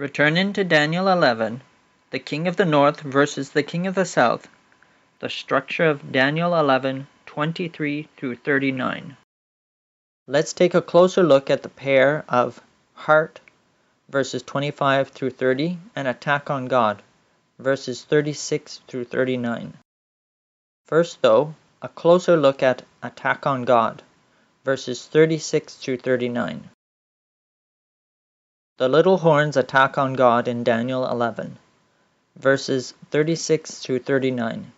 Returning to Daniel 11, the king of the north versus the king of the south, the structure of Daniel 11, 23 through 39. Let's take a closer look at the pair of heart, verses 25 through 30, and attack on God, verses 36 through 39. First, though, a closer look at attack on God, verses 36 through 39. The little horns attack on God in Daniel 11, verses 36 through 39.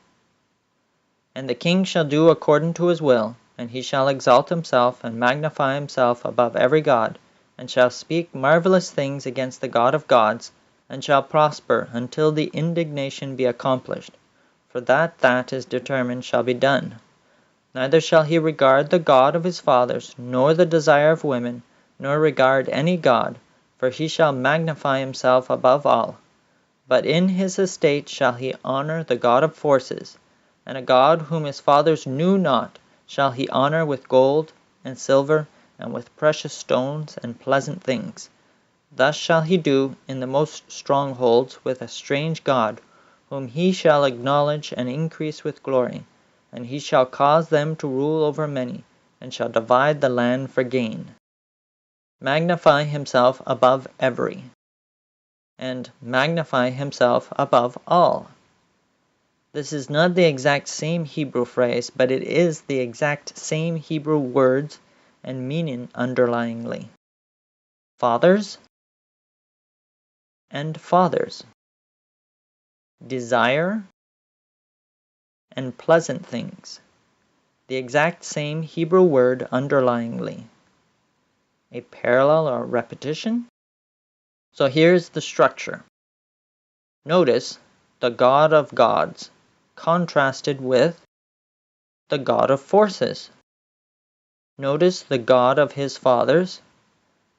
And the king shall do according to his will, and he shall exalt himself and magnify himself above every god, and shall speak marvelous things against the God of gods, and shall prosper until the indignation be accomplished. For that is determined shall be done. Neither shall he regard the God of his fathers, nor the desire of women, nor regard any god, for he shall magnify himself above all. But in his estate shall he honor the God of forces, and a God whom his fathers knew not shall he honor with gold and silver, and with precious stones and pleasant things. Thus shall he do in the most strongholds with a strange God, whom he shall acknowledge and increase with glory, and he shall cause them to rule over many, and shall divide the land for gain. Magnify himself above every, and magnify himself above all. This is not the exact same Hebrew phrase, but it is the exact same Hebrew words and meaning underlyingly. Fathers and fathers. Desire and pleasant things. The exact same Hebrew word underlyingly. A parallel or repetition? So here's the structure. Notice the God of gods contrasted with the God of forces. Notice the God of his fathers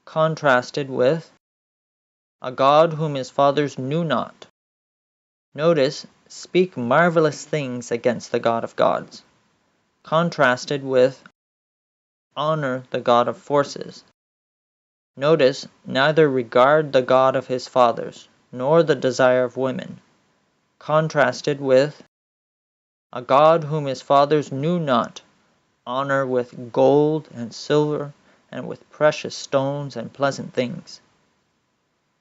contrasted with a God whom his fathers knew not. Notice speak marvelous things against the God of gods, contrasted with honor the God of forces. Notice neither regard the God of his fathers, nor the desire of women, contrasted with a God whom his fathers knew not, honor with gold and silver, and with precious stones and pleasant things.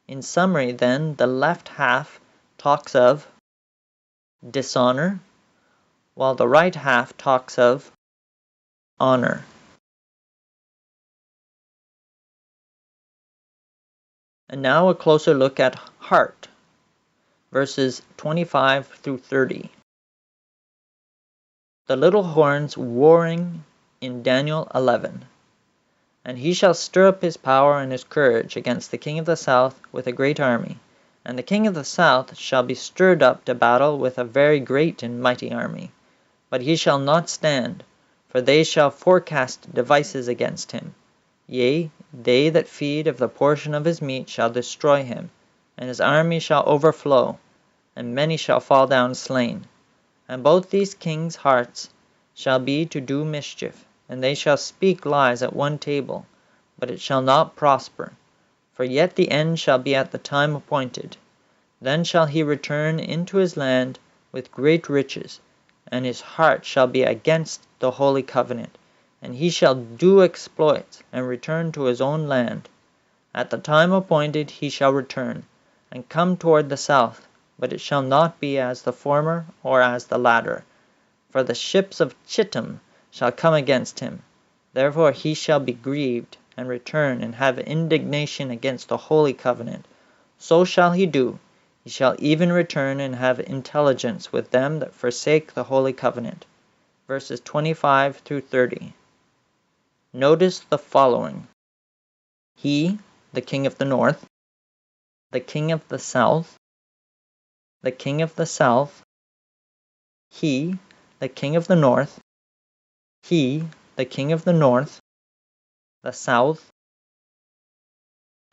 In summary, then, the left half talks of dishonor, while the right half talks of honor. And now a closer look at heart, verses 25 through 30. The little horns warring in Daniel 11. And he shall stir up his power and his courage against the king of the south with a great army. And the king of the south shall be stirred up to battle with a very great and mighty army. But he shall not stand, for they shall forecast devices against him. Yea, they that feed of the portion of his meat shall destroy him, and his army shall overflow, and many shall fall down slain. And both these kings' hearts shall be to do mischief, and they shall speak lies at one table, but it shall not prosper. For yet the end shall be at the time appointed. Then shall he return into his land with great riches, and his heart shall be against the holy covenant, and he shall do exploits, and return to his own land. At the time appointed he shall return, and come toward the south, but it shall not be as the former or as the latter. For the ships of Chittim shall come against him. Therefore he shall be grieved, and return, and have indignation against the holy covenant. So shall he do. He shall even return and have intelligence with them that forsake the holy covenant. Verses 25 through 30. Notice the following. He, the king of the north, the king of the south, the king of the south, he, the king of the north, he, the king of the north, the south,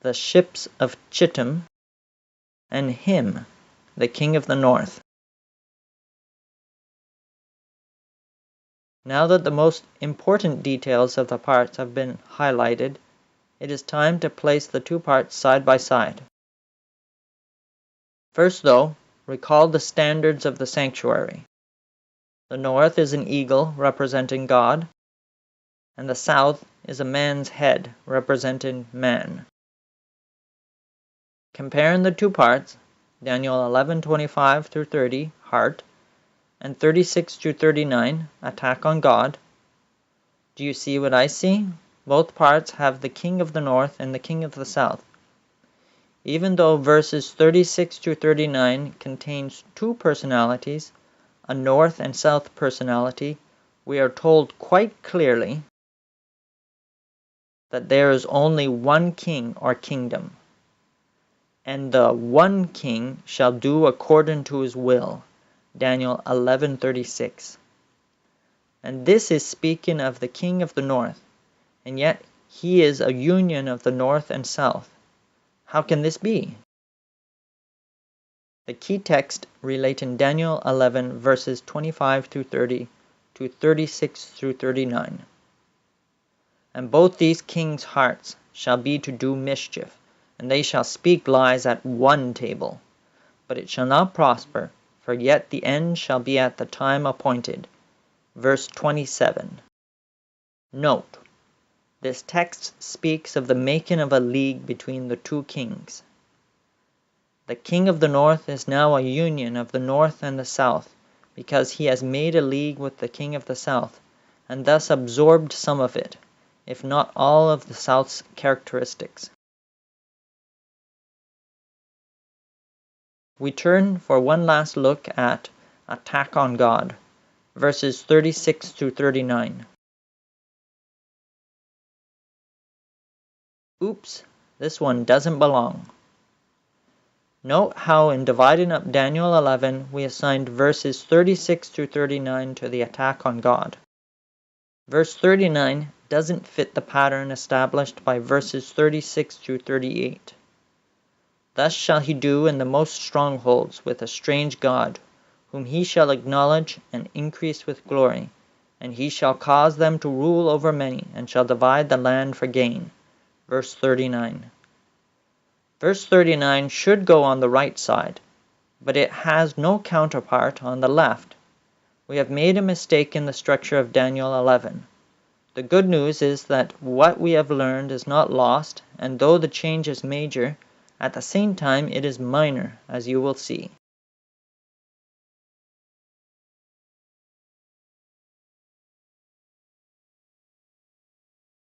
the ships of Chittim, and him, the king of the north. Now that the most important details of the parts have been highlighted, it is time to place the two parts side by side. First, though, recall the standards of the sanctuary. The north is an eagle representing God, and the south is a man's head representing man. Comparing the two parts, Daniel 11:25 through 30, heart, and 36 through 39, attack on God. Do you see what I see? Both parts have the king of the north and the king of the south. Even though verses 36 through 39 contains two personalities, a north and south personality, we are told quite clearly that there is only one king or kingdom, and the one king shall do according to his will. Daniel 11:36. And this is speaking of the king of the north, and yet he is a union of the north and south. How can this be? The key text relating Daniel 11 verses 25 through 30 to 36 through 39. And both these kings' hearts shall be to do mischief, and they shall speak lies at one table. But it shall not prosper, for yet the end shall be at the time appointed. Verse 27. Note, this text speaks of the making of a league between the two kings. The king of the north is now a union of the north and the south, because he has made a league with the king of the south, and thus absorbed some of it, if not all of the south's characteristics. We turn for one last look at attack on God, verses 36 through 39. Oops, this one doesn't belong. Note how in dividing up Daniel 11 we assigned verses 36 through 39 to the attack on God. Verse 39 doesn't fit the pattern established by verses 36 through 38. Thus shall he do in the most strongholds with a strange god, whom he shall acknowledge and increase with glory, and he shall cause them to rule over many, and shall divide the land for gain. Verse 39. Verse 39 should go on the right side, but it has no counterpart on the left. We have made a mistake in the structure of Daniel 11. The good news is that what we have learned is not lost, and though the change is major, at the same time it is minor, as you will see.